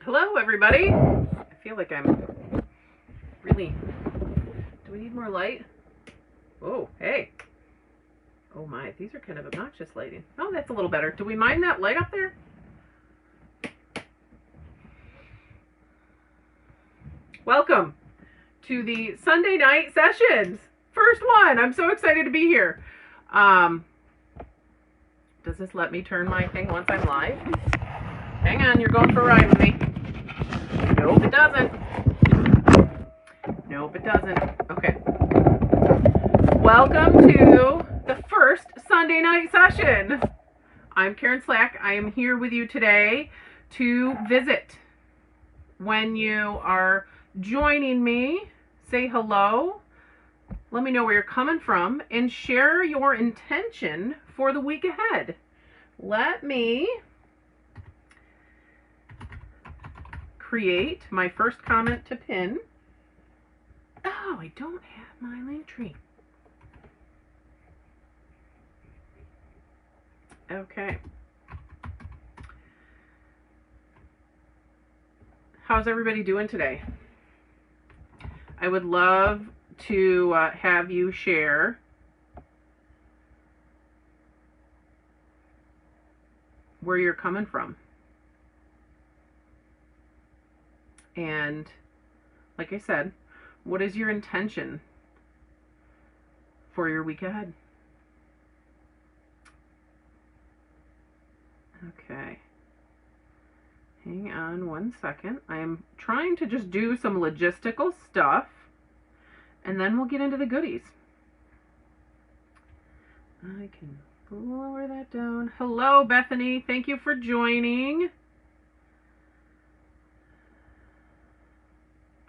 Hello, everybody. I feel like I'm really... Do we need more light? Oh, hey. Oh my, these are kind of obnoxious lighting. Oh, that's a little better. Do we mind that light up there? Welcome to the Sunday night sessions. First one. I'm so excited to be here. Does this let me turn my thing once I'm live? Hang on, you're going for a ride with me. Nope, it doesn't. Nope, it doesn't. Okay. Welcome to the first Sunday night session. I'm Karen Slack. I am here with you today to visit. When you are joining me, say hello. Let me know where you're coming from and share your intention for the week ahead. Let me create my first comment to pin. Oh, I don't have my link tree. Okay. How's everybody doing today? I would love to have you share where you're coming from. And like I said, what is your intention for your week ahead? Okay. Hang on one second. I'm trying to just do some logistical stuff, and then we'll get into the goodies. I can lower that down. Hello, Bethany. Thank you for joining.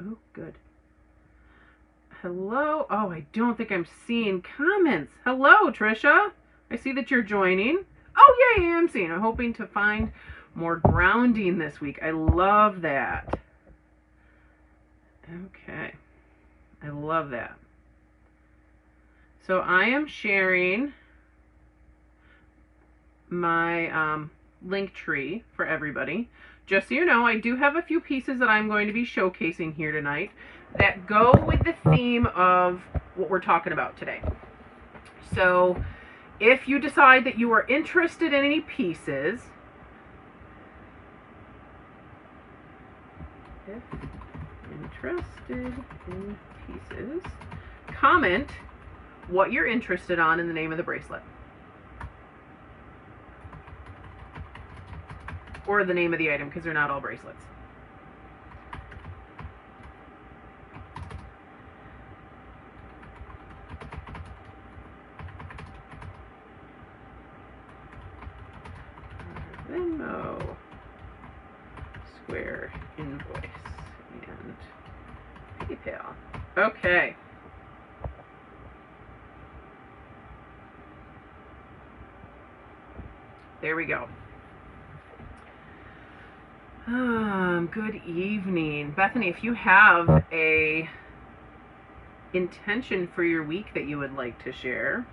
Oh, good. Hello. Oh, I don't think I'm seeing comments. Hello, Trisha. I see that you're joining. Oh, yay, I'm seeing. I'm hoping to find more grounding this week. I love that. Okay. I love that. So I am sharing my link tree for everybody. Just so you know, I do have a few pieces that I'm going to be showcasing here tonight that go with the theme of what we're talking about today. So if you decide that you are interested in any pieces, comment what you're interested on in the name of the bracelet. Or the name of the item, because they're not all bracelets. Venmo, Square, Invoice, and PayPal. Okay. There we go. Good evening. Bethany, if you have a intention for your week that you would like to share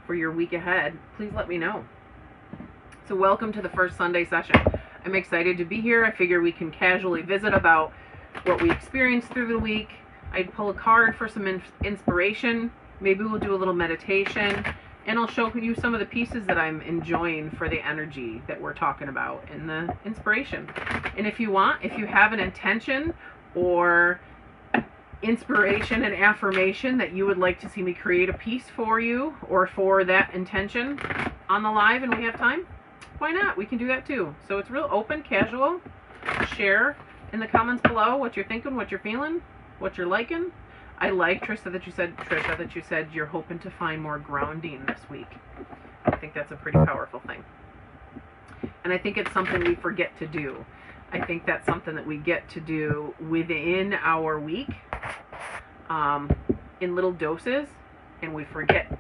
for your week ahead, please let me know. So welcome to the first Sunday session. I'm excited to be here. I figure we can casually visit about what we experienced through the week. I'd pull a card for some inspiration. Maybe we'll do a little meditation. And I'll show you some of the pieces that I'm enjoying for the energy that we're talking about and the inspiration. And if you want, if you have an intention or inspiration and affirmation that you would like to see me create a piece for you or for that intention on the live and we have time, why not? We can do that too. So it's real open, casual. Share in the comments below what you're thinking, what you're feeling, what you're liking. I like, Trisha, that you said you're hoping to find more grounding this week. I think that's a pretty powerful thing. And I think it's something we forget to do. I think that's something that we get to do within our week in little doses, and we forget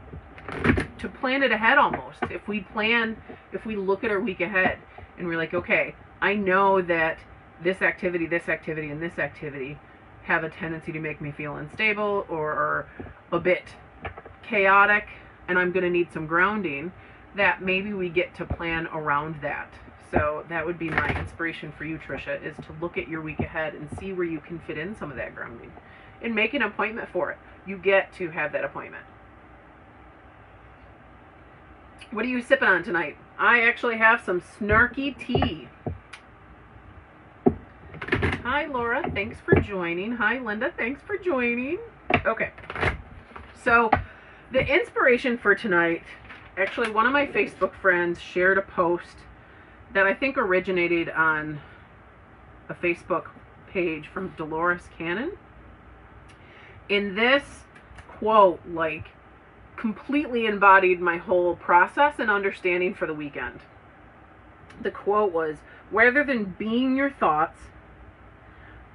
to plan it ahead almost. If we look at our week ahead and we're like, okay, I know that this activity, and this activity have a tendency to make me feel unstable or a bit chaotic, and I'm going to need some grounding, that maybe we get to plan around that. So that would be my inspiration for you, Trisha, is to look at your week ahead and see where you can fit in some of that grounding. And make an appointment for it. You get to have that appointment. What are you sipping on tonight? I actually have some snarky tea. Hi, Laura. Thanks for joining. Hi, Linda. Thanks for joining. Okay. So the inspiration for tonight, actually one of my Facebook friends shared a post that I think originated on a Facebook page from Dolores Cannon. In this quote, like, completely embodied my whole process and understanding for the weekend. The quote was, rather than being your thoughts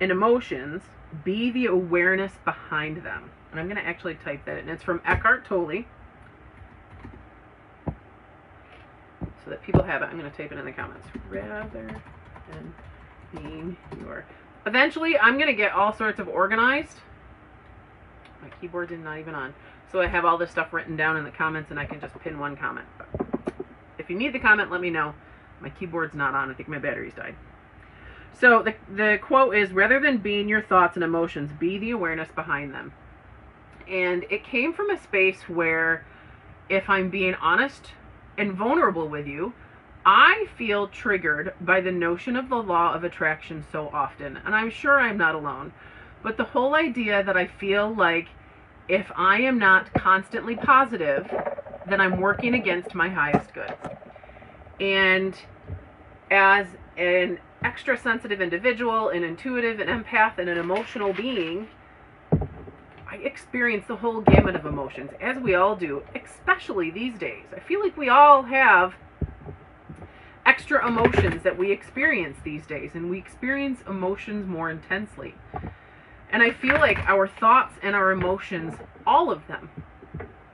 and emotions, be the awareness behind them. And I'm going to actually type that in. It's from Eckhart Tolle. So that people have it, I'm going to type it in the comments. Rather than being your... Eventually, I'm going to get all sorts of organized. My keyboard is not even on. So I have all this stuff written down in the comments and I can just pin one comment. But if you need the comment, let me know. My keyboard's not on. I think my battery's died. So the quote is, rather than being your thoughts and emotions, be the awareness behind them. And it came from a space where, if I'm being honest and vulnerable with you, I feel triggered by the notion of the law of attraction so often. And I'm sure I'm not alone. But the whole idea that I feel like if I am not constantly positive, then I'm working against my highest good. And as an extra sensitive individual, an intuitive, an empath, and an emotional being, I experience the whole gamut of emotions, as we all do, especially these days. I feel like we all have extra emotions that we experience these days, and we experience emotions more intensely. And I feel like our thoughts and our emotions, all of them,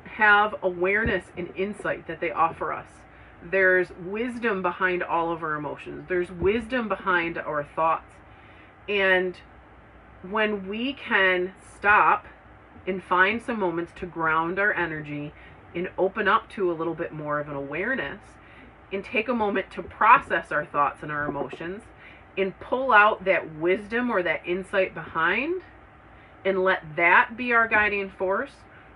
have awareness and insight that they offer us. There's wisdom behind all of our emotions. There's wisdom behind our thoughts. And when we can stop and find some moments to ground our energy and open up to a little bit more of an awareness and take a moment to process our thoughts and our emotions and pull out that wisdom or that insight behind and let that be our guiding force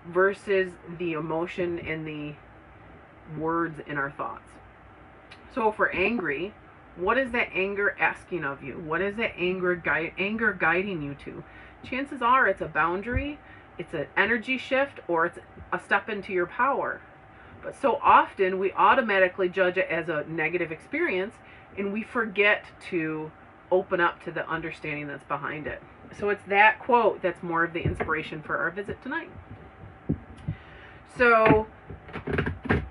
versus the emotion and the words in our thoughts. So if we're angry, what is that anger asking of you? What is that anger guiding you to? Chances are it's a boundary, it's an energy shift, or it's a step into your power. But so often we automatically judge it as a negative experience and we forget to open up to the understanding that's behind it. So it's that quote that's more of the inspiration for our visit tonight. So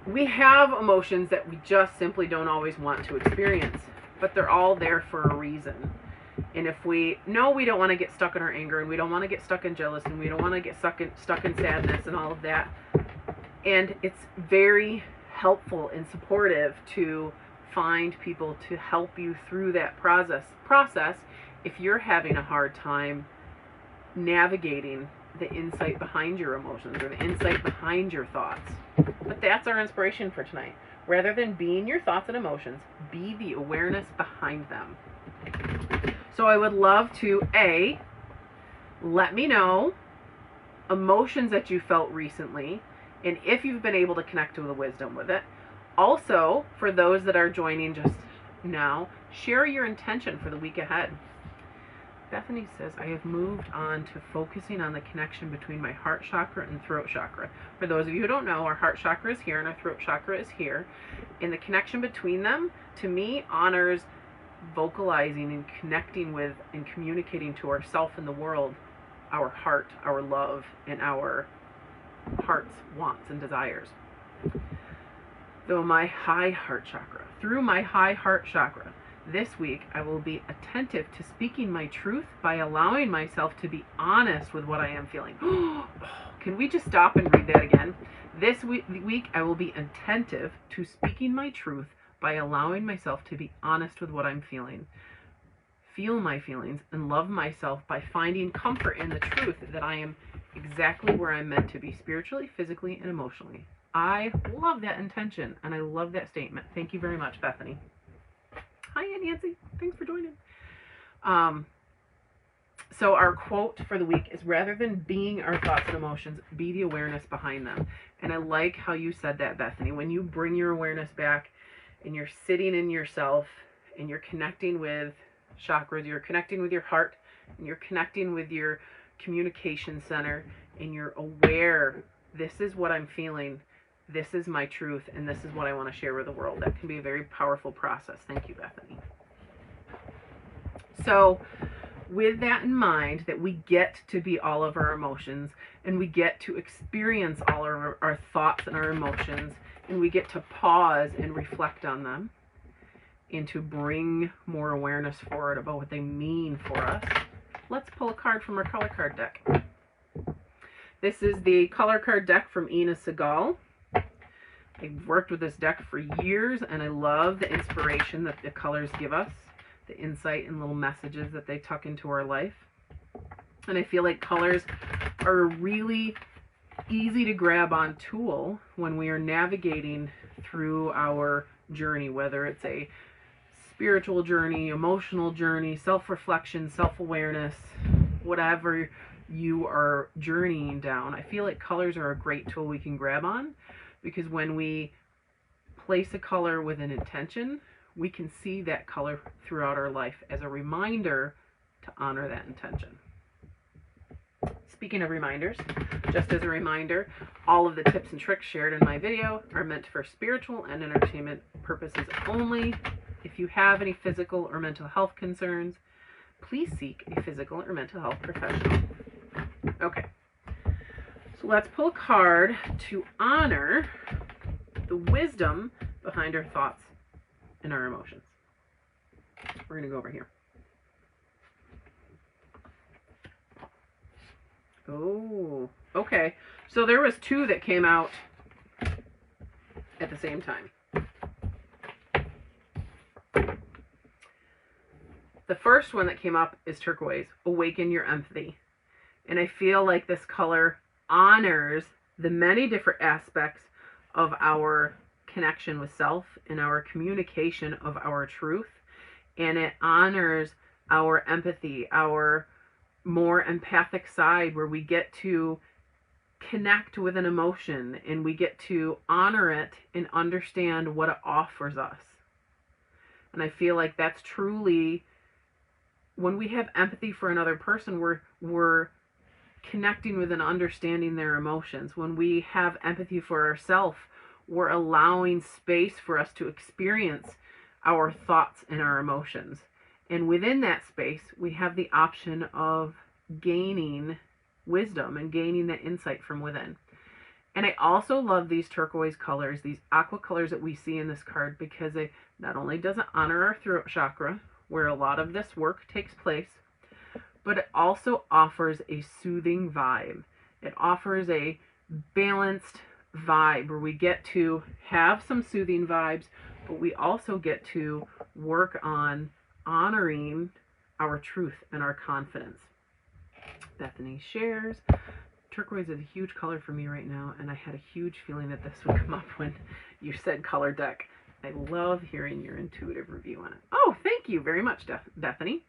we have emotions that we just simply don't always want to experience, but they're all there for a reason. And if we know we don't want to get stuck in our anger, and we don't want to get stuck in jealousy, and we don't want to get stuck in sadness and all of that, and it's very helpful and supportive to find people to help you through that process if you're having a hard time navigating the insight behind your emotions or the insight behind your thoughts. But that's our inspiration for tonight. Rather than being your thoughts and emotions, be the awareness behind them. So I would love to, A, let me know emotions that you felt recently, and if you've been able to connect to the wisdom with it. Also, for those that are joining just now, share your intention for the week ahead. Bethany says, I have moved on to focusing on the connection between my heart chakra and throat chakra. For those of you who don't know, our heart chakra is here and our throat chakra is here. And the connection between them, to me, honors vocalizing and connecting with and communicating to ourself and the world, our heart, our love, and our heart's wants and desires. Through my high heart chakra, this week I will be attentive to speaking my truth by allowing myself to be honest with what I am feeling. Can we just stop and read that again? This week I will be attentive to speaking my truth by allowing myself to be honest with what I'm feeling. Feel my feelings and love myself by finding comfort in the truth that I am exactly where I'm meant to be, spiritually, physically, and emotionally. I love that intention and I love that statement. Thank you very much, Bethany. Nancy. Thanks for joining. So our quote for the week is, rather than being our thoughts and emotions, be the awareness behind them. And I like how you said that, Bethany. When you bring your awareness back and you're sitting in yourself and you're connecting with chakras, you're connecting with your heart, and you're connecting with your communication center, and you're aware, this is what I'm feeling, this is my truth, and this is what I want to share with the world. That can be a very powerful process. Thank you, Bethany. So with that in mind, that we get to be all of our emotions, and we get to experience all of our thoughts and our emotions, and we get to pause and reflect on them, and to bring more awareness forward about what they mean for us, let's pull a card from our color card deck. This is the color card deck from Ina Segal. I've worked with this deck for years, and I love the inspiration that the colors give us, the insight and little messages that they tuck into our life. And I feel like colors are a really easy to grab on tool when we are navigating through our journey, whether it's a spiritual journey, emotional journey, self-reflection, self-awareness, whatever you are journeying down. I feel like colors are a great tool we can grab on, because when we place a color with an intention, we can see that color throughout our life as a reminder to honor that intention. Speaking of reminders, just as a reminder, all of the tips and tricks shared in my video are meant for spiritual and entertainment purposes only. If you have any physical or mental health concerns, please seek a physical or mental health professional. Okay, so let's pull a card to honor the wisdom behind our thoughts and our emotions. We're going to go over here. Oh, okay. So there was two that came out at the same time. The first one that came up is Turquoise, Awaken Your Empathy. And I feel like this color honors the many different aspects of our connection with self and our communication of our truth. And it honors our empathy, our more empathic side, where we get to connect with an emotion and we get to honor it and understand what it offers us. And I feel like that's truly, when we have empathy for another person, we're connecting with and understanding their emotions. When we have empathy for ourselves, we're allowing space for us to experience our thoughts and our emotions. And within that space, we have the option of gaining wisdom and gaining that insight from within. And I also love these turquoise colors, these aqua colors that we see in this card, because it not only does it honor our throat chakra, where a lot of this work takes place, but it also offers a soothing vibe. It offers a balanced vibe where we get to have some soothing vibes, but we also get to work on honoring our truth and our confidence. Bethany shares, turquoise is a huge color for me right now, and I had a huge feeling that this would come up when you said color deck. I love hearing your intuitive review on it. Oh, thank you very much, Bethany.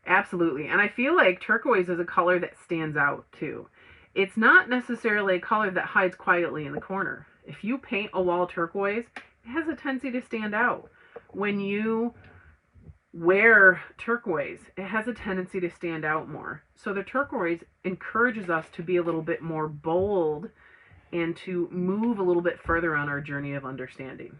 Absolutely. And I feel like turquoise is a color that stands out too. It's not necessarily a color that hides quietly in the corner. If you paint a wall turquoise, it has a tendency to stand out. When you wear turquoise, it has a tendency to stand out more. So the turquoise encourages us to be a little bit more bold and to move a little bit further on our journey of understanding.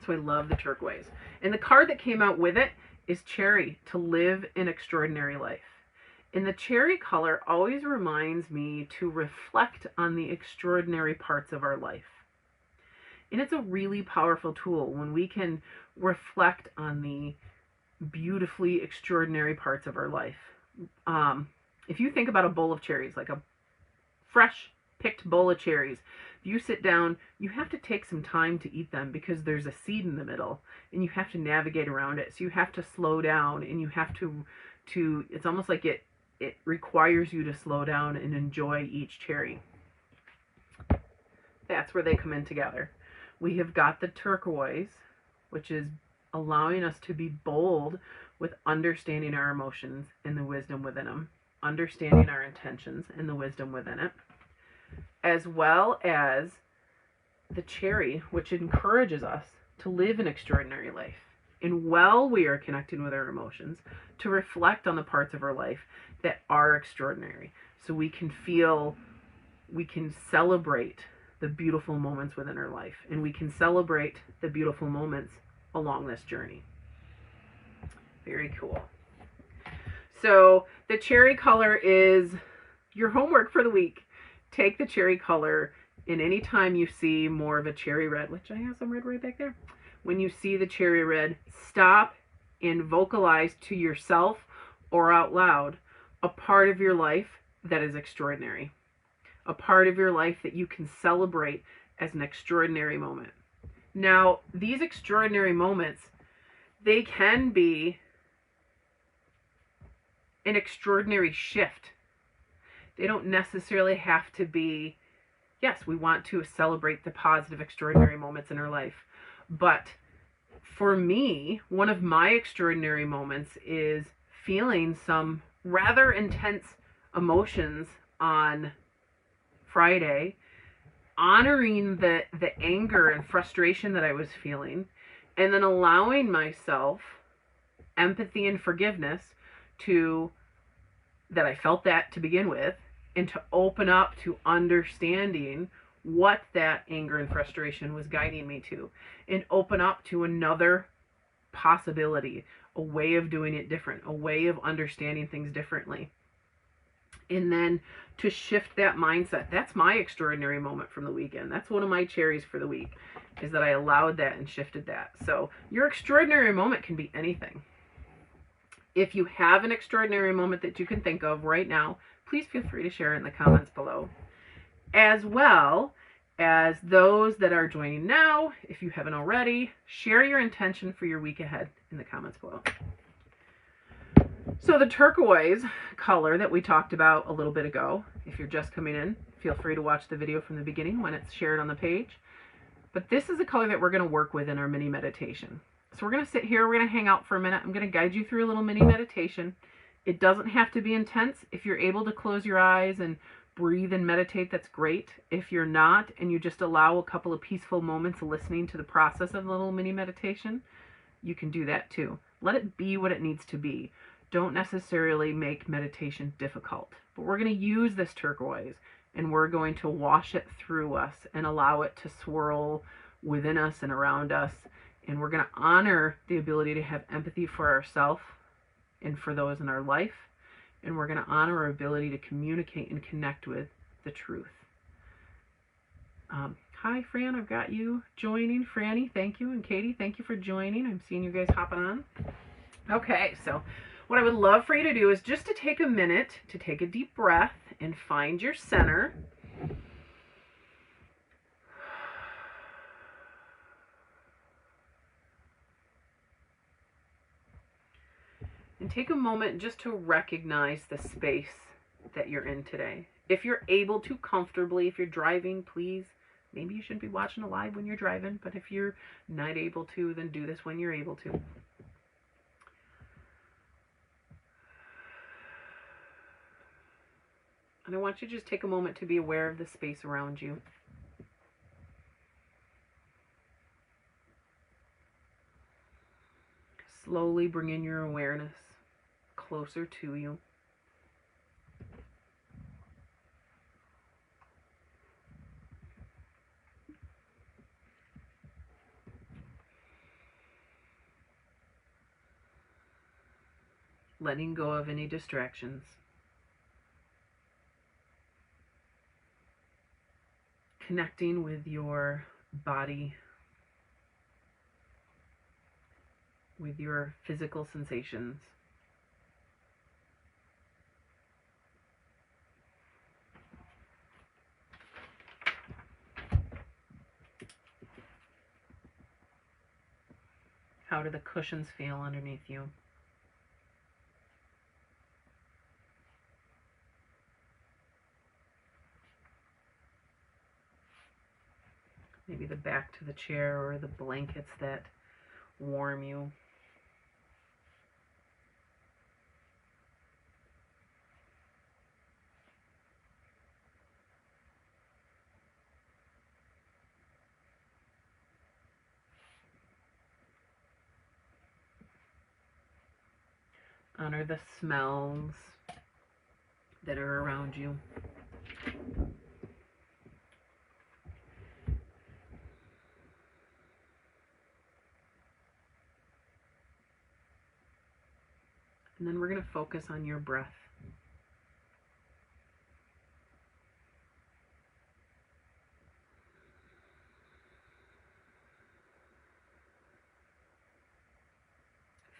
So I love the turquoise. And the card that came out with it is Cherry, to live an extraordinary life. And the cherry color always reminds me to reflect on the extraordinary parts of our life. And it's a really powerful tool when we can reflect on the beautifully extraordinary parts of our life. If you think about a bowl of cherries, like a fresh picked bowl of cherries, if you sit down, you have to take some time to eat them because there's a seed in the middle and you have to navigate around it. So you have to slow down, and you have to it's almost like it requires you to slow down and enjoy each cherry. That's where they come in together. We have got the turquoise, which is allowing us to be bold with understanding our emotions and the wisdom within them, understanding our intentions and the wisdom within it, as well as the cherry, which encourages us to live an extraordinary life. And while we are connecting with our emotions, to reflect on the parts of our life that are extraordinary, so we can feel, we can celebrate the beautiful moments within our life, and we can celebrate the beautiful moments along this journey. Very cool. So the cherry color is your homework for the week. Take the cherry color, and anytime you see more of a cherry red, which I have some red right back there, when you see the cherry red, stop and vocalize to yourself or out loud a part of your life that is extraordinary, a part of your life that you can celebrate as an extraordinary moment. Now, these extraordinary moments, they can be an extraordinary shift. They don't necessarily have to be, yes, we want to celebrate the positive, extraordinary moments in our life. But for me, one of my extraordinary moments is feeling some rather intense emotions on Friday, honoring the anger and frustration that I was feeling, and then allowing myself empathy and forgiveness to, that I felt that to begin with, and to open up to understanding what that anger and frustration was guiding me to, and open up to another possibility, a way of doing it different, a way of understanding things differently. And then to shift that mindset. That's my extraordinary moment from the weekend. That's one of my cherries for the week, is that I allowed that and shifted that. So your extraordinary moment can be anything. If you have an extraordinary moment that you can think of right now, please feel free to share it in the comments below. As well as those that are joining now, if you haven't already, share your intention for your week ahead in the comments below. So the turquoise color that we talked about a little bit ago, if you're just coming in, feel free to watch the video from the beginning when it's shared on the page. But this is a color that we're going to work with in our mini meditation. So we're going to sit here, we're going to hang out for a minute. I'm going to guide you through a little mini meditation. It doesn't have to be intense. If you're able to close your eyes and breathe and meditate, that's great. If you're not, and you just allow a couple of peaceful moments listening to the process of a little mini meditation, you can do that too. Let it be what it needs to be. Don't necessarily make meditation difficult. But we're going to use this turquoise, and we're going to wash it through us and allow it to swirl within us and around us. And we're going to honor the ability to have empathy for ourselves and for those in our life. And we're going to honor our ability to communicate and connect with the truth. Hi, Fran, I've got you joining. Franny, thank you. And Katie, thank you for joining. I'm seeing you guys hopping on. Okay, so what I would love for you to do is just to take a minute to take a deep breath and find your center. And take a moment just to recognize the space that you're in today. If you're able to comfortably, if you're driving, please, maybe you shouldn't be watching a live when you're driving, but if you're not able to, then do this when you're able to. And I want you to just take a moment to be aware of the space around you. Slowly bring in your awareness closer to you. Letting go of any distractions. Connecting with your body, with your physical sensations. How do the cushions feel underneath you? Maybe the back to the chair or the blankets that warm you. Honor the smells that are around you. And then we're going to focus on your breath.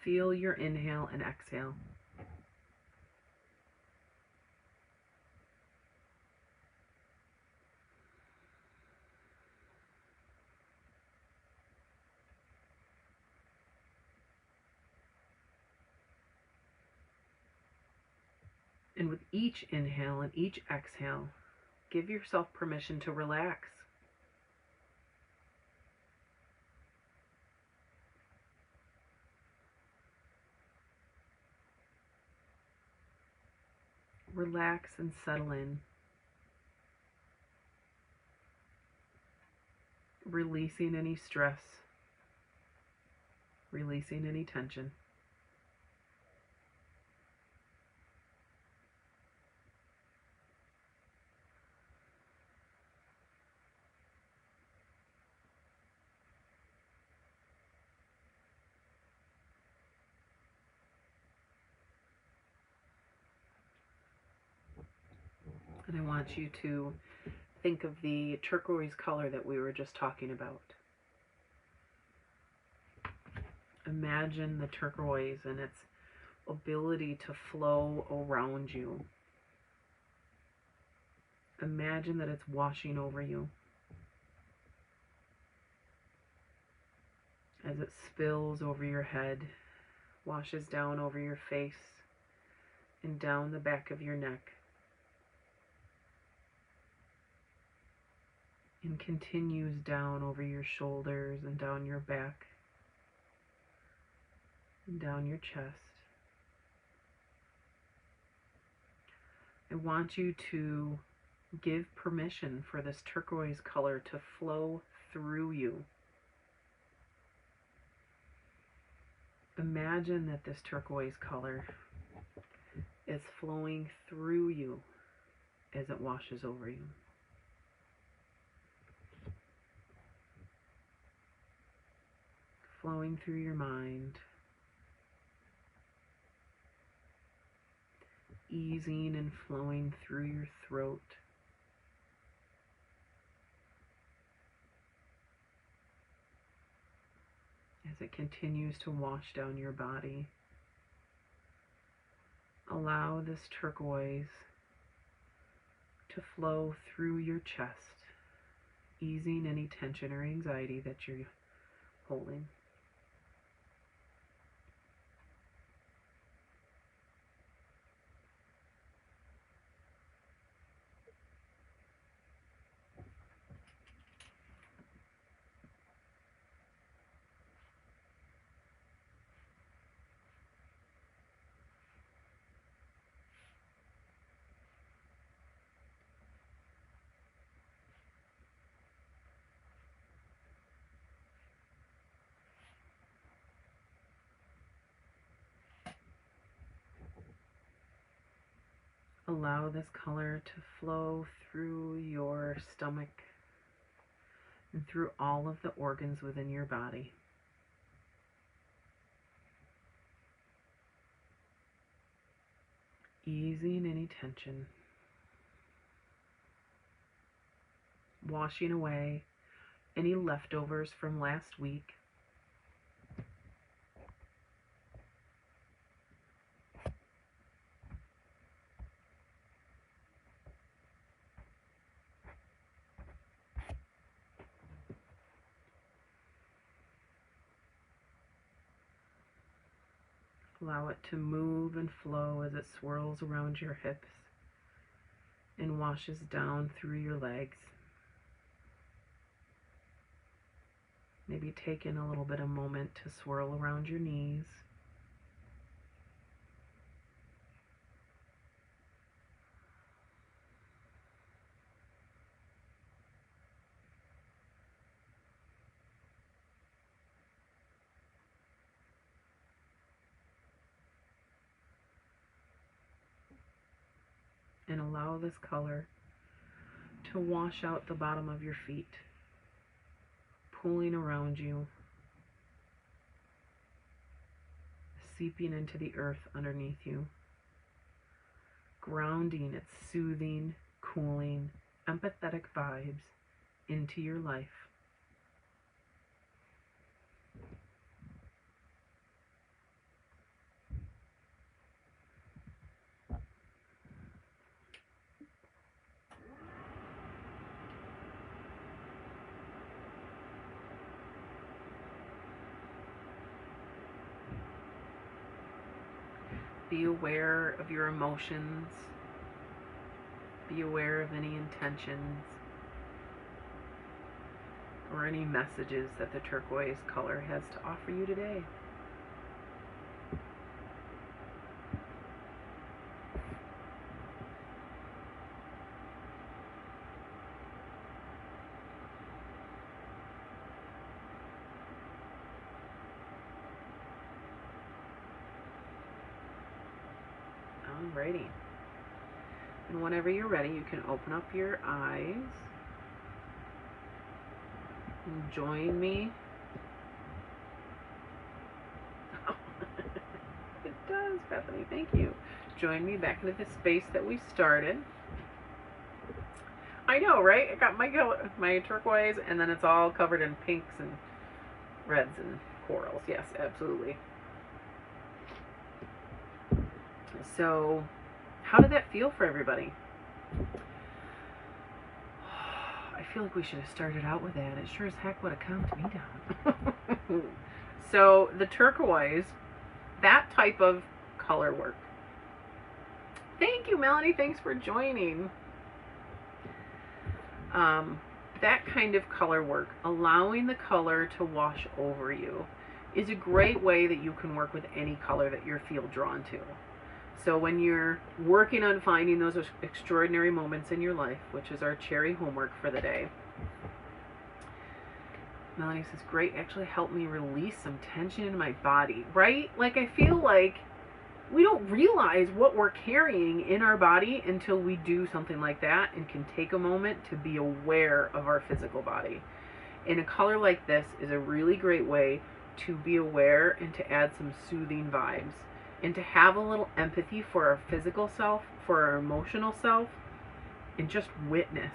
Feel your inhale and exhale. And with each inhale and each exhale, give yourself permission to relax. Relax and settle in. Releasing any stress, releasing any tension. And I want you to think of the turquoise color that we were just talking about. Imagine the turquoise and its ability to flow around you. Imagine that it's washing over you as it spills over your head, washes down over your face and down the back of your neck, and continues down over your shoulders and down your back and down your chest. I want you to give permission for this turquoise color to flow through you. Imagine that this turquoise color is flowing through you as it washes over you. Flowing through your mind, easing and flowing through your throat, as it continues to wash down your body. Allow this turquoise to flow through your chest, easing any tension or anxiety that you're holding. Allow this color to flow through your stomach and through all of the organs within your body. Easing any tension. Washing away any leftovers from last week. Allow it to move and flow as it swirls around your hips and washes down through your legs. Maybe take in a little bit of moment to swirl around your knees. And allow this color to wash out the bottom of your feet, pulling around you, seeping into the earth underneath you, grounding its soothing, cooling, empathetic vibes into your life. Be aware of your emotions. Be aware of any intentions or any messages that the turquoise color has to offer you today. Alrighty. And whenever you're ready, you can open up your eyes and join me. It does, Bethany, thank you. Join me back into the space that we started. I know, right? I got my turquoise, and then it's all covered in pinks and reds and corals. Yes, absolutely. So, how did that feel for everybody? I feel like we should have started out with that. It sure as heck would have calmed me down. So, the turquoise, that type of color work. Thank you, Melanie. Thanks for joining. That kind of color work, allowing the color to wash over you, is a great way that you can work with any color that you feel drawn to. So when you're working on finding those extraordinary moments in your life, which is our cherry homework for the day, Melanie says, great, actually helped me release some tension in my body, right? Like, I feel like we don't realize what we're carrying in our body until we do something like that and can take a moment to be aware of our physical body. And a color like this is a really great way to be aware and to add some soothing vibes, and to have a little empathy for our physical self, for our emotional self, and just witness.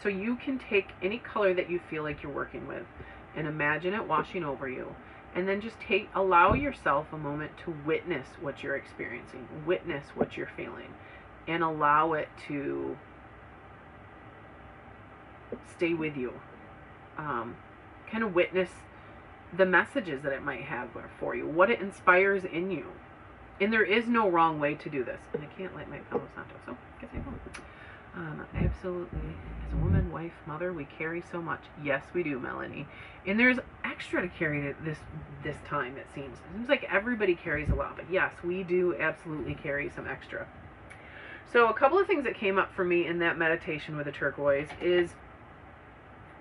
So you can take any color that you feel like you're working with and imagine it washing over you. And then just allow yourself a moment to witness what you're experiencing, witness what you're feeling, and allow it to stay with you. Kind of witness the messages that it might have for you, what it inspires in you. And there is no wrong way to do this. And I can't light my Palo Santo, so I guess I won't. Absolutely. As a woman, wife, mother, we carry so much. Yes, we do, Melanie. And there's extra to carry this time, it seems. It seems like everybody carries a lot, but yes, we do absolutely carry some extra. So a couple of things that came up for me in that meditation with the turquoise is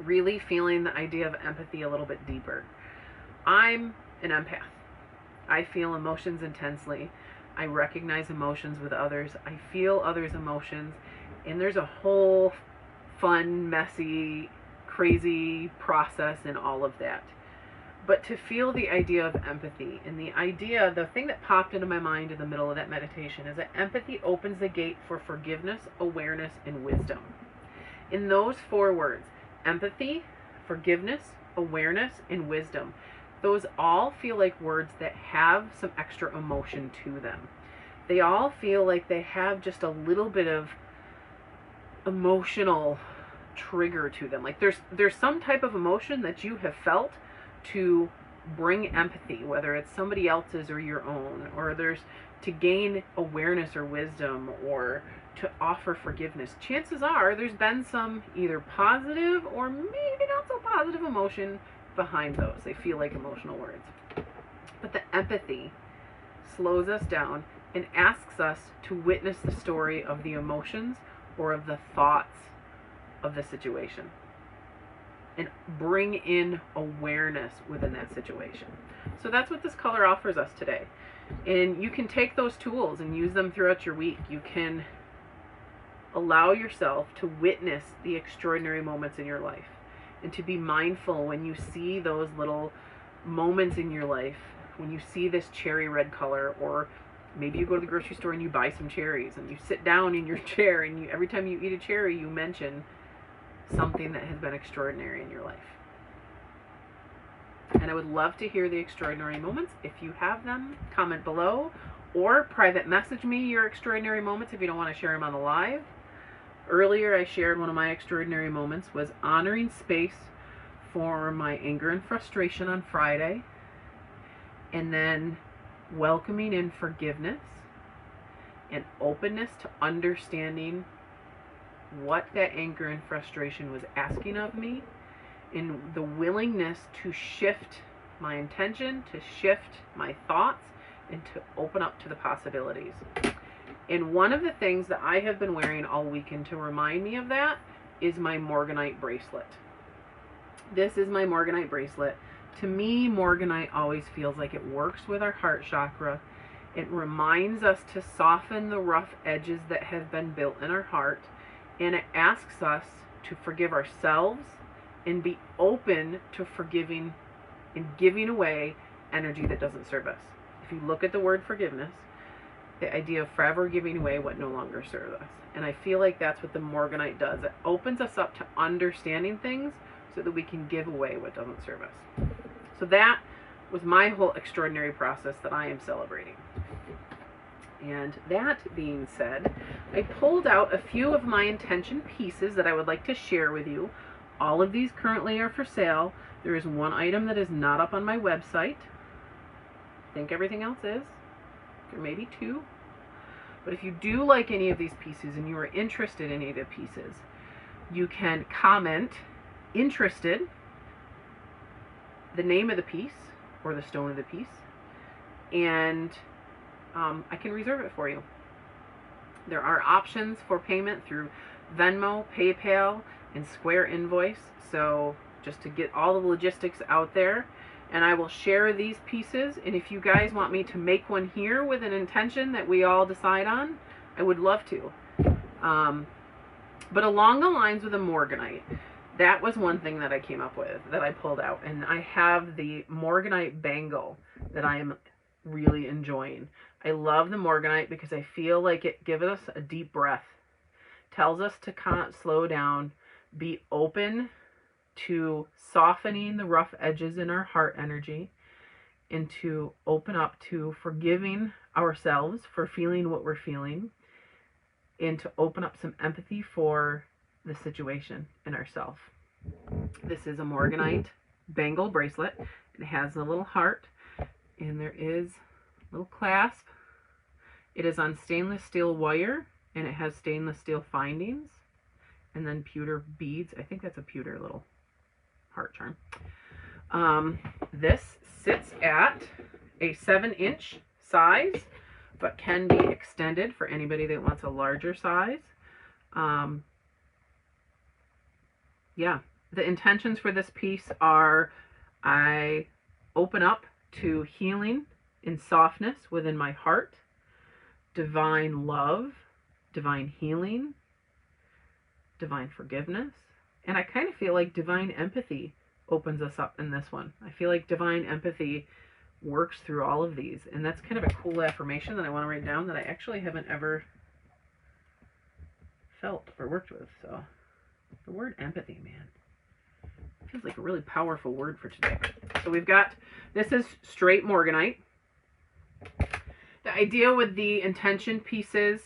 really feeling the idea of empathy a little bit deeper. I'm an empath. I feel emotions intensely. I recognize emotions with others. I feel others' emotions. And there's a whole fun, messy, crazy process in all of that. But to feel the idea of empathy, and the thing that popped into my mind in the middle of that meditation is that empathy opens the gate for forgiveness, awareness, and wisdom. In those 4 words, empathy, forgiveness, awareness, and wisdom, those all feel like words that have some extra emotion to them. They all feel like they have just a little bit of emotional trigger to them. Like there's some type of emotion that you have felt to bring empathy, whether it's somebody else's or your own, or there's to gain awareness or wisdom, or to offer forgiveness. Chances are there's been some either positive or maybe not so positive emotion behind those. They feel like emotional words. But the empathy slows us down and asks us to witness the story of the emotions or of the thoughts of the situation and bring in awareness within that situation. So that's what this color offers us today. And you can take those tools and use them throughout your week. You can allow yourself to witness the extraordinary moments in your life and to be mindful when you see those little moments in your life, when you see this cherry red color, or maybe you go to the grocery store and you buy some cherries and you sit down in your chair and every time you eat a cherry you mention something that has been extraordinary in your life. And I would love to hear the extraordinary moments. If you have them, comment below or private message me your extraordinary moments if you don't want to share them on the live. Earlier I shared one of my extraordinary moments was honoring space for my anger and frustration on Friday, and then welcoming in forgiveness and openness to understanding what that anger and frustration was asking of me, and the willingness to shift my intention, to shift my thoughts, and to open up to the possibilities. And one of the things that I have been wearing all weekend to remind me of that is my Morganite bracelet. This is my Morganite bracelet. To me, Morganite always feels like it works with our heart chakra. It reminds us to soften the rough edges that have been built in our heart, and it asks us to forgive ourselves and be open to forgiving and giving away energy that doesn't serve us. If you look at the word forgiveness, the idea of forever giving away what no longer serves us. And I feel like that's what the Morganite does. It opens us up to understanding things so that we can give away what doesn't serve us. So that was my whole extraordinary process that I am celebrating. And that being said, I pulled out a few of my intention pieces that I would like to share with you. All of these currently are for sale. There is one item that is not up on my website. I think everything else is. There may be two. But if you do like any of these pieces and you are interested in any of the pieces, you can comment interested, the name of the piece or the stone of the piece, and I can reserve it for you. There are options for payment through Venmo, PayPal, and Square Invoice. So just to get all the logistics out there, and I will share these pieces. And if you guys want me to make one here with an intention that we all decide on, I would love to. But along the lines with the Morganite, that was one thing that I came up with, that I pulled out. And I have the Morganite Bangle that I am really enjoying. I love the Morganite because I feel like it gives us a deep breath. Tells us to slow down, be open to softening the rough edges in our heart energy, and to open up to forgiving ourselves for feeling what we're feeling, and to open up some empathy for the situation and ourselves. This is a Morganite Bangle bracelet. It has a little heart, and there is a little clasp. It is on stainless steel wire, and it has stainless steel findings, and then pewter beads. I think that's a pewter little heart charm. This sits at a 7-inch size, but can be extended for anybody that wants a larger size. Yeah, the intentions for this piece are I open up to healing and softness within my heart, divine love, divine healing, divine forgiveness, and I kind of feel like divine empathy opens us up in this one. I feel like divine empathy works through all of these, and that's kind of a cool affirmation that I want to write down that I actually haven't ever felt or worked with. So the word empathy, man, feels like a really powerful word for today. So we've got, this is straight Morganite. The idea with the intention pieces,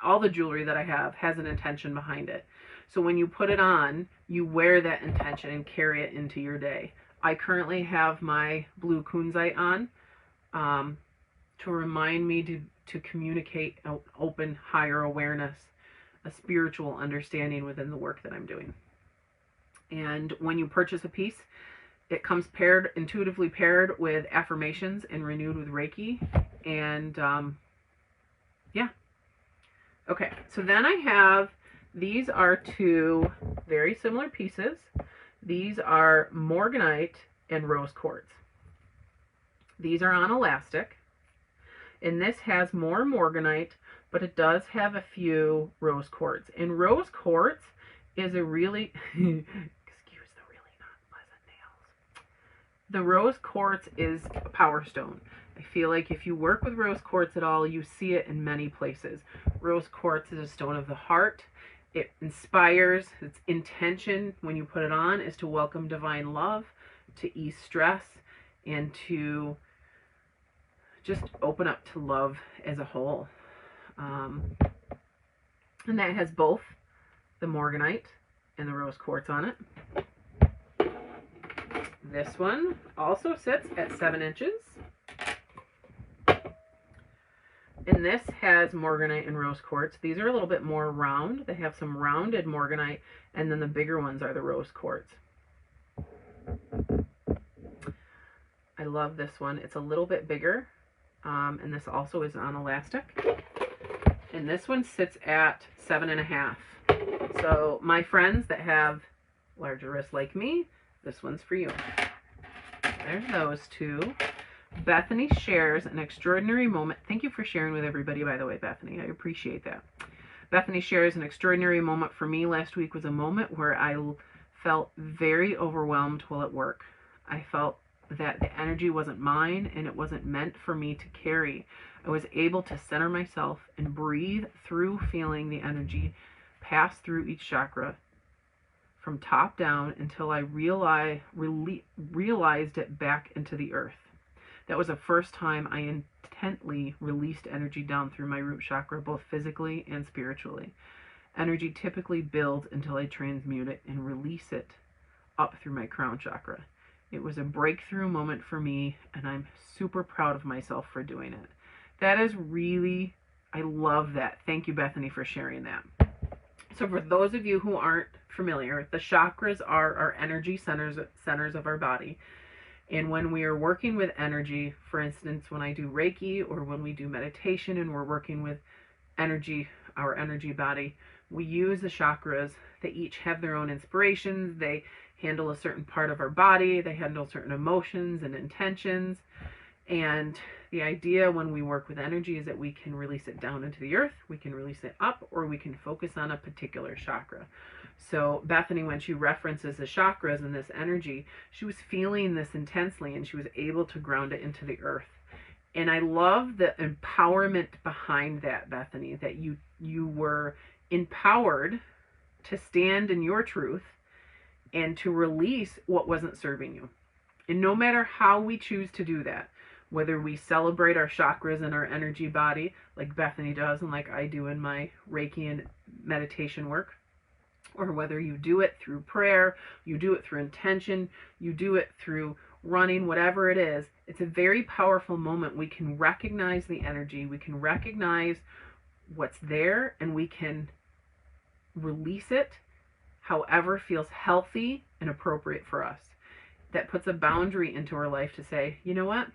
all the jewelry that I have has an intention behind it. So when you put it on, you wear that intention and carry it into your day. I currently have my blue kunzite on to remind me to communicate open, higher awareness, a spiritual understanding within the work that I'm doing. And when you purchase a piece, it comes intuitively paired with affirmations and renewed with Reiki. And yeah. Okay, so then I have, these are two very similar pieces. These are Morganite and Rose Quartz. These are on elastic. And this has more Morganite, but it does have a few Rose Quartz. And Rose Quartz is a really, excuse the really not pleasant nails. The Rose Quartz is a power stone. I feel like if you work with Rose Quartz at all, you see it in many places. Rose Quartz is a stone of the heart. It inspires. Its intention when you put it on is to welcome divine love, to ease stress, and to just open up to love as a whole. And that has both the Morganite and the Rose Quartz on it. This one also sits at 7 inches. And this has Morganite and Rose Quartz. These are a little bit more round. They have some rounded Morganite, and then the bigger ones are the Rose Quartz. I love this one. It's a little bit bigger, and this also is on elastic. And this one sits at 7.5. So my friends that have larger wrists like me, this one's for you. There's those two. Bethany shares an extraordinary moment. Thank you for sharing with everybody, by the way, Bethany. I appreciate that. Bethany shares an extraordinary moment for me last week was a moment where I felt very overwhelmed while at work. I felt that the energy wasn't mine and it wasn't meant for me to carry. I was able to center myself and breathe through feeling the energy pass through each chakra from top down until I realized it back into the earth. That was the first time I intently released energy down through my root chakra, both physically and spiritually. Energy typically builds until I transmute it and release it up through my crown chakra. It was a breakthrough moment for me, and I'm super proud of myself for doing it. That is really, I love that. Thank you, Bethany, for sharing that. So for those of you who aren't familiar, the chakras are our energy centers of our body. And when we are working with energy, for instance, when I do Reiki or when we do meditation and we're working with energy, our energy body, we use the chakras. They each have their own inspirations. They handle a certain part of our body. They handle certain emotions and intentions. And the idea when we work with energy is that we can release it down into the earth, we can release it up, or we can focus on a particular chakra. So Bethany, when she references the chakras and this energy, she was feeling this intensely and she was able to ground it into the earth. And I love the empowerment behind that, Bethany, that you were empowered to stand in your truth and to release what wasn't serving you. And no matter how we choose to do that, whether we celebrate our chakras and our energy body, like Bethany does and like I do in my Reiki and meditation work, or whether you do it through prayer, you do it through intention, you do it through running, whatever it is, it's a very powerful moment. We can recognize the energy, we can recognize what's there, and we can release it however feels healthy and appropriate for us. That puts a boundary into our life to say, you know what?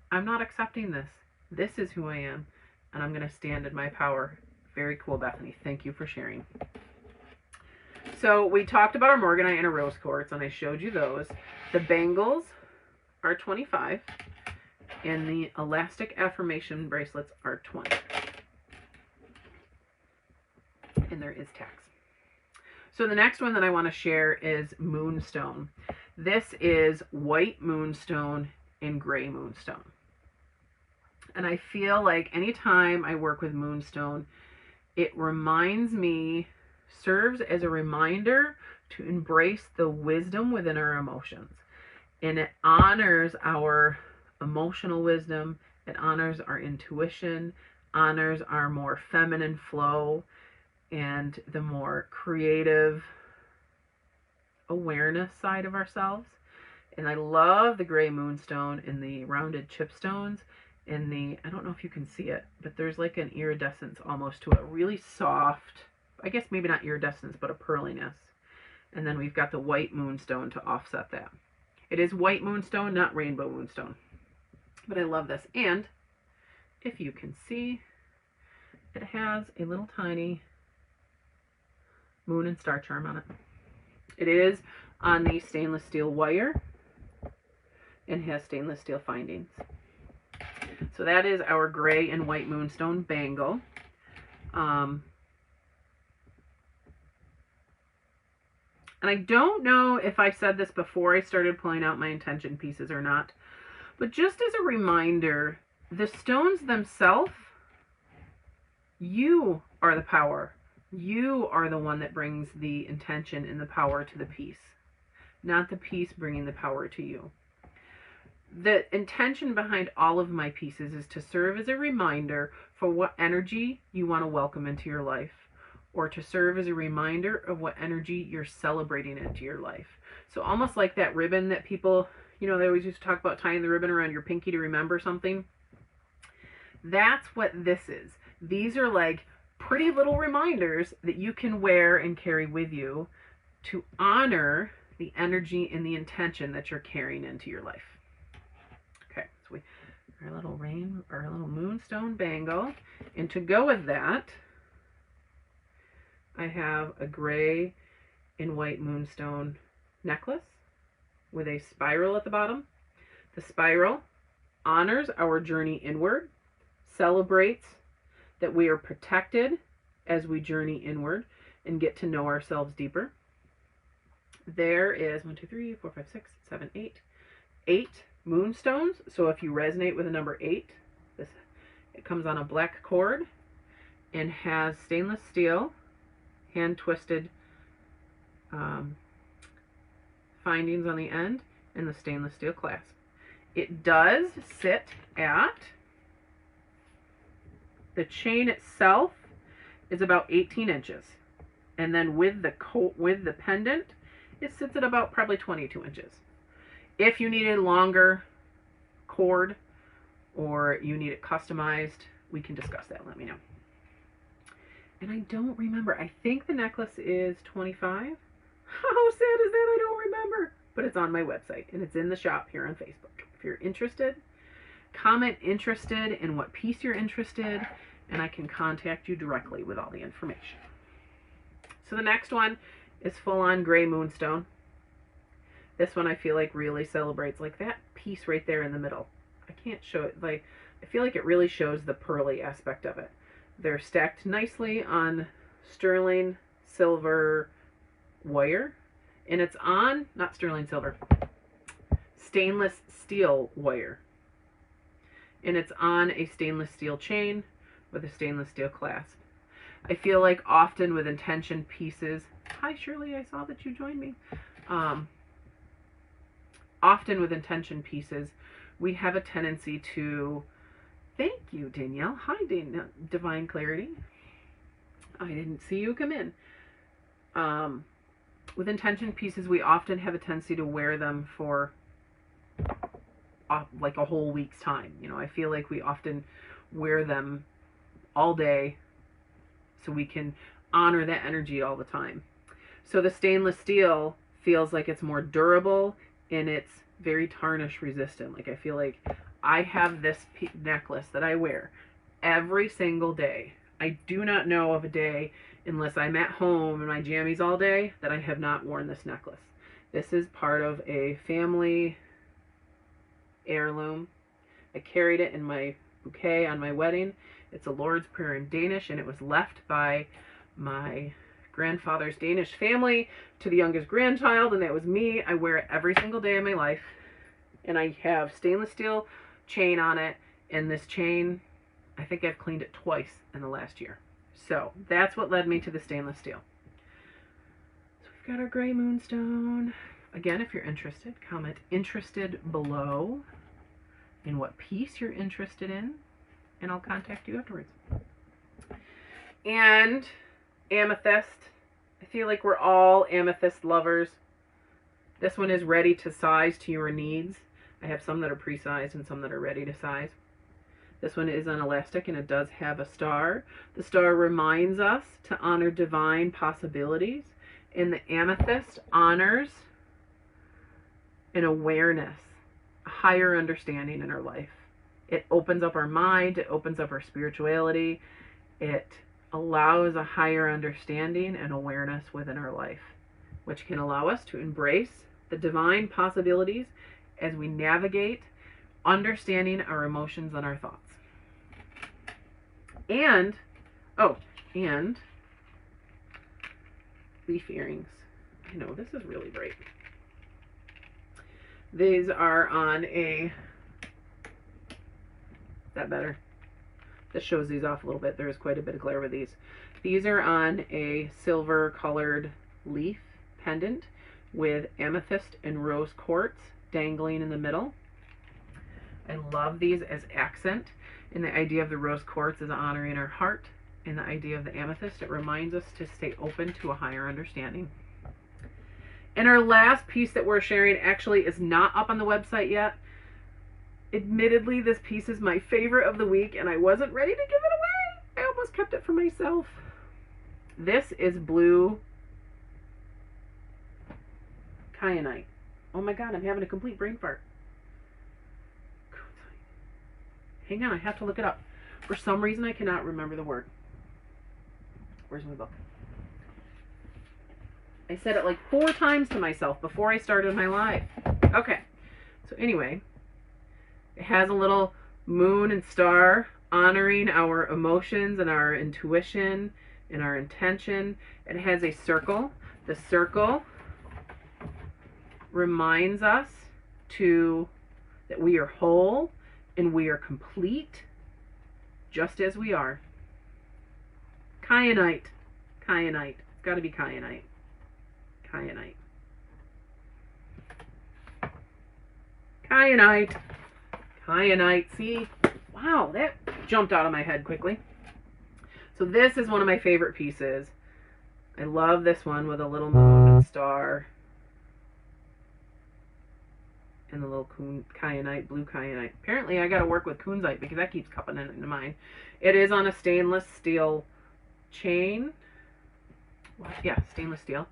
I'm not accepting this. This is who I am, and I'm going to stand in my power. Very cool, Bethany. Thank you for sharing. So we talked about our Morganite and a Rose Quartz, and I showed you those. The bangles are 25, and the elastic affirmation bracelets are 20. And there is tax. So the next one that I want to share is Moonstone. This is white Moonstone and gray Moonstone. And I feel like anytime I work with Moonstone, it reminds me, serves as a reminder to embrace the wisdom within our emotions. And it honors our emotional wisdom, it honors our intuition, honors our more feminine flow, and the more creative awareness side of ourselves. And I love the gray Moonstone and the rounded chipstones. in the, I don't know if you can see it, but there's like an iridescence almost to it, really soft, I guess maybe not iridescence, but a pearliness. And then we've got the white moonstone to offset that. It is white moonstone, not rainbow moonstone. But I love this. And if you can see, it has a little tiny moon and star charm on it. It is on the stainless steel wire and has stainless steel findings. So that is our gray and white moonstone bangle. And I don't know if I said this before I started pulling out my intention pieces or not, but just as a reminder, the stones themselves, you are the power. You are the one that brings the intention and the power to the piece, not the piece bringing the power to you. The intention behind all of my pieces is to serve as a reminder for what energy you want to welcome into your life, or to serve as a reminder of what energy you're celebrating into your life. So almost like that ribbon that people, you know, they always used to talk about tying the ribbon around your pinky to remember something. That's what this is. These are like pretty little reminders that you can wear and carry with you to honor the energy and the intention that you're carrying into your life. Okay, so our little moonstone bangle, and to go with that, I have a gray and white moonstone necklace with a spiral at the bottom. The spiral honors our journey inward, celebrates that we are protected as we journey inward and get to know ourselves deeper. There is 1, 2, 3, 4, 5, 6, 7, 8 moonstones. So if you resonate with the number 8, it comes on a black cord and has stainless steel hand twisted findings on the end and the stainless steel clasp. It does sit at, the chain itself is about 18 inches, and then with the pendant it sits at about probably 22 inches. If you need a longer cord or you need it customized, we can discuss that. Let me know. And I don't remember. I think the necklace is 25. How sad is that? I don't remember. But it's on my website and it's in the shop here on Facebook. If you're interested, comment interested in what piece you're interested, and I can contact you directly with all the information. So the next one is full-on gray moonstone. This one I feel like really celebrates, like that piece right there in the middle. I can't show it. Like, I feel like it really shows the pearly aspect of it. They're stacked nicely on sterling silver wire, and it's on, not sterling silver, stainless steel wire. And it's on a stainless steel chain with a stainless steel clasp. I feel like often with intention pieces, hi Shirley, I saw that you joined me. Often with intention pieces, we have a tendency to, thank you, Danielle. Hi, Divine Clarity. I didn't see you come in. With intention pieces, we often have a tendency to wear them for like a whole week's time. You know, I feel like we often wear them all day so we can honor that energy all the time. So the stainless steel feels like it's more durable and it's very tarnish resistant. Like I feel like I have this necklace that I wear every single day. I do not know of a day, unless I'm at home in my jammies all day, that I have not worn this necklace. This is part of a family heirloom. I carried it in my bouquet on my wedding. It's a Lord's Prayer in Danish, and it was left by my grandfather's Danish family to the youngest grandchild, and that was me. I wear it every single day of my life, and I have stainless steel chain on it, and this chain, I think I've cleaned it twice in the last year. So that's what led me to the stainless steel. So we've got our gray moonstone. Again, if you're interested, comment interested below in what piece you're interested in, and I'll contact you afterwards. And amethyst. I feel like we're all amethyst lovers. This one is ready to size to your needs. I have some that are pre-sized and some that are ready to size. This one is on elastic and it does have a star. The star reminds us to honor divine possibilities, and the amethyst honors an awareness, a higher understanding in our life. It opens up our mind, it opens up our spirituality, it allows a higher understanding and awareness within our life, which can allow us to embrace the divine possibilities as we navigate understanding our emotions and our thoughts. And, and leaf earrings. I know, this is really bright. These are on a, is that better? This shows these off a little bit. There is quite a bit of glare with these. These are on a silver colored leaf pendant with amethyst and rose quartz dangling in the middle. I love these as accent, and the idea of the rose quartz is honoring our heart, and the idea of the amethyst, it reminds us to stay open to a higher understanding. And our last piece that we're sharing actually is not up on the website yet. Admittedly, this piece is my favorite of the week, and I wasn't ready to give it away. I almost kept it for myself. This is blue Kyanite. Oh my god, I'm having a complete brain fart. Hang on, I have to look it up. For some reason, I cannot remember the word. Where's my book? I said it like 4 times to myself before I started my live. Okay, so anyway, it has a little moon and star honoring our emotions and our intuition and our intention. It has a circle. The circle reminds us that we are whole and we are complete just as we are. Kyanite. Kyanite. It's got to be kyanite. Kyanite. Kyanite. Kyanite. See? Wow, that jumped out of my head quickly. So this is one of my favorite pieces. I love this one with a little moon and star. And the little kyanite, blue kyanite. Apparently I got to work with kunzite because that keeps coming into mine. It is on a stainless steel chain. Yeah, stainless steel.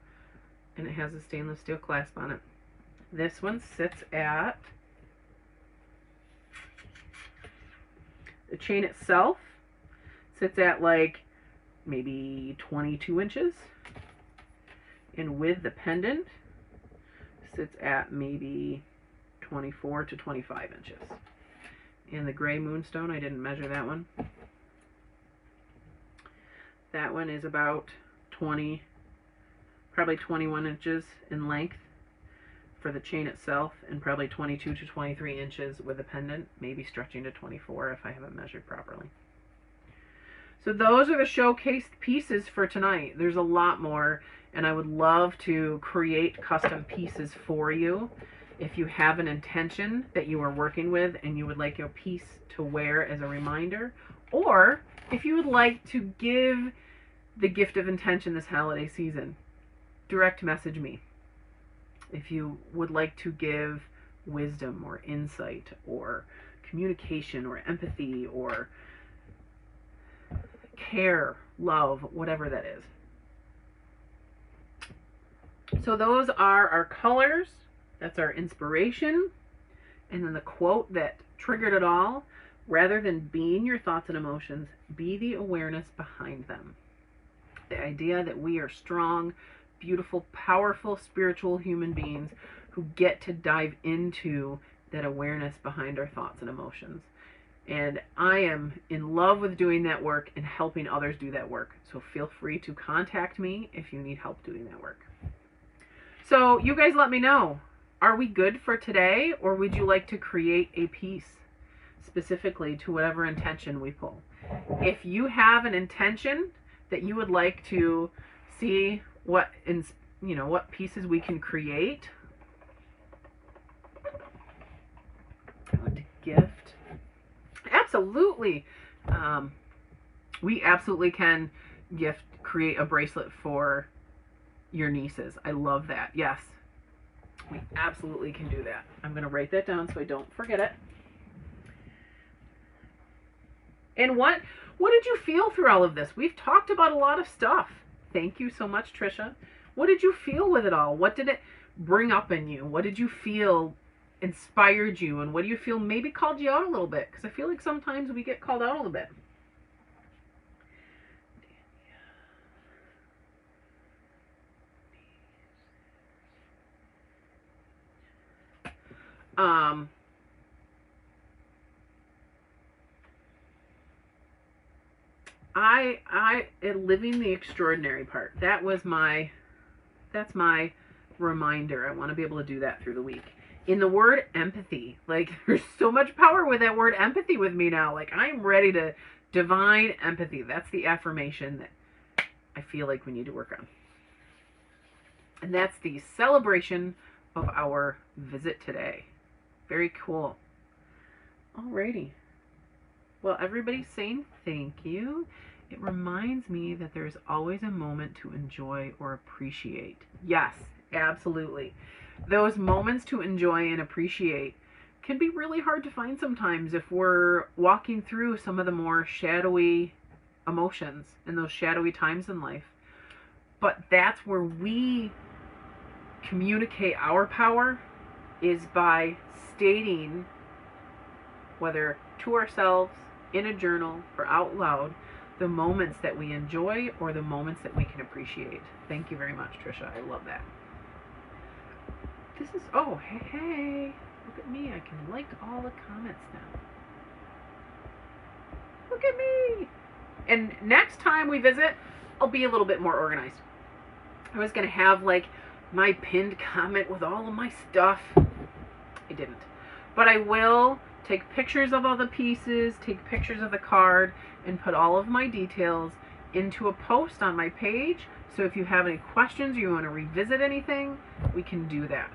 And it has a stainless steel clasp on it. This one sits at, the chain itself sits at like maybe 22 inches. And with the pendant sits at maybe 24 to 25 inches. And the gray moonstone, I didn't measure that one. That one is about 20, probably 21 inches in length for the chain itself, and probably 22 to 23 inches with the pendant, maybe stretching to 24 if I haven't measured properly. So those are the showcase pieces for tonight. There's a lot more, and I would love to create custom pieces for you. If you have an intention that you are working with and you would like your piece to wear as a reminder, or if you would like to give the gift of intention this holiday season, direct message me. If you would like to give wisdom or insight or communication or empathy or care, love, whatever that is. So those are our colors. That's our inspiration. And then the quote that triggered it all: rather than being your thoughts and emotions, be the awareness behind them. The idea that we are strong, beautiful, powerful, spiritual human beings who get to dive into that awareness behind our thoughts and emotions. And I am in love with doing that work and helping others do that work. So feel free to contact me if you need help doing that work. So you guys let me know. Are we good for today, or would you like to create a piece specifically to whatever intention we pull? If you have an intention that you would like to see what pieces we can create, what to gift. Absolutely. We absolutely can create a bracelet for your nieces. I love that. Yes, we absolutely can do that. I'm going to write that down so I don't forget it. And what did you feel through all of this? We've talked about a lot of stuff. Thank you so much, Trisha. What did you feel with it all? What did it bring up in you? What did you feel inspired you? And what do you feel maybe called you out a little bit? Because I feel like sometimes we get called out a little bit. Living the extraordinary part. That's my reminder. I want to be able to do that through the week. In the word empathy, like there's so much power with that word empathy with me now. Like I'm ready to divine empathy. That's the affirmation that I feel like we need to work on. And that's the celebration of our visit today. Very cool. Alrighty. Well, everybody's saying thank you. It reminds me that there's always a moment to enjoy or appreciate. Yes, absolutely. Those moments to enjoy and appreciate can be really hard to find sometimes if we're walking through some of the more shadowy emotions and those shadowy times in life. But that's where we communicate our power, is by stating, whether to ourselves, in a journal, or out loud, the moments that we enjoy or the moments that we can appreciate. Thank you very much, Trisha. I love that. This is, oh, hey, look at me. I can like all the comments now. Look at me. And next time we visit, I'll be a little bit more organized. I was going to have like my pinned comment with all of my stuff. I didn't. But I will take pictures of all the pieces, take pictures of the card, and put all of my details into a post on my page. So if you have any questions or you want to revisit anything, we can do that.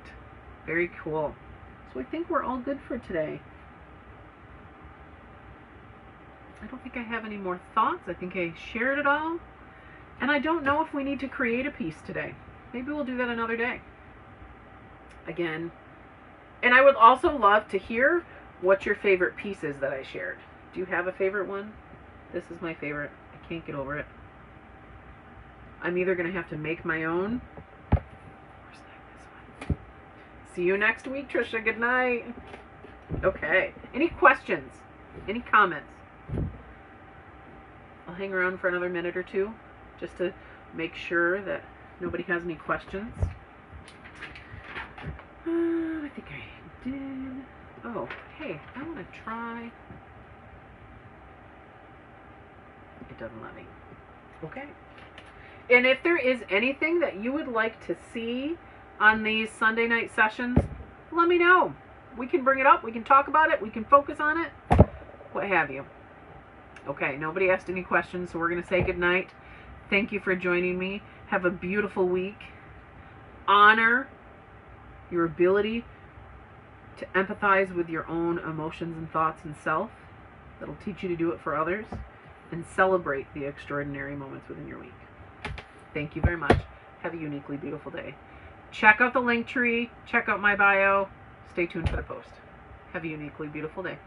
Very cool. So I think we're all good for today. I don't think I have any more thoughts. I think I shared it all. And I don't know if we need to create a piece today. Maybe we'll do that another day. Again. And I would also love to hear what your favorite piece is that I shared. Do you have a favorite one? This is my favorite. I can't get over it. I'm either going to have to make my own. Or snag this one. See you next week, Trisha. Good night. Okay. Any questions? Any comments? I'll hang around for another minute or two just to make sure that nobody has any questions. I think I did. Oh, hey, I want to try. It doesn't let me. Okay. And if there is anything that you would like to see on these Sunday night sessions, let me know. We can bring it up. We can talk about it. We can focus on it. What have you. Okay, nobody asked any questions, so we're going to say goodnight. Thank you for joining me. Have a beautiful week. Honor your ability to empathize with your own emotions and thoughts and self. That'll teach you to do it for others. And celebrate the extraordinary moments within your week. Thank you very much. Have a uniquely beautiful day. Check out the link tree. Check out my bio. Stay tuned for the post. Have a uniquely beautiful day.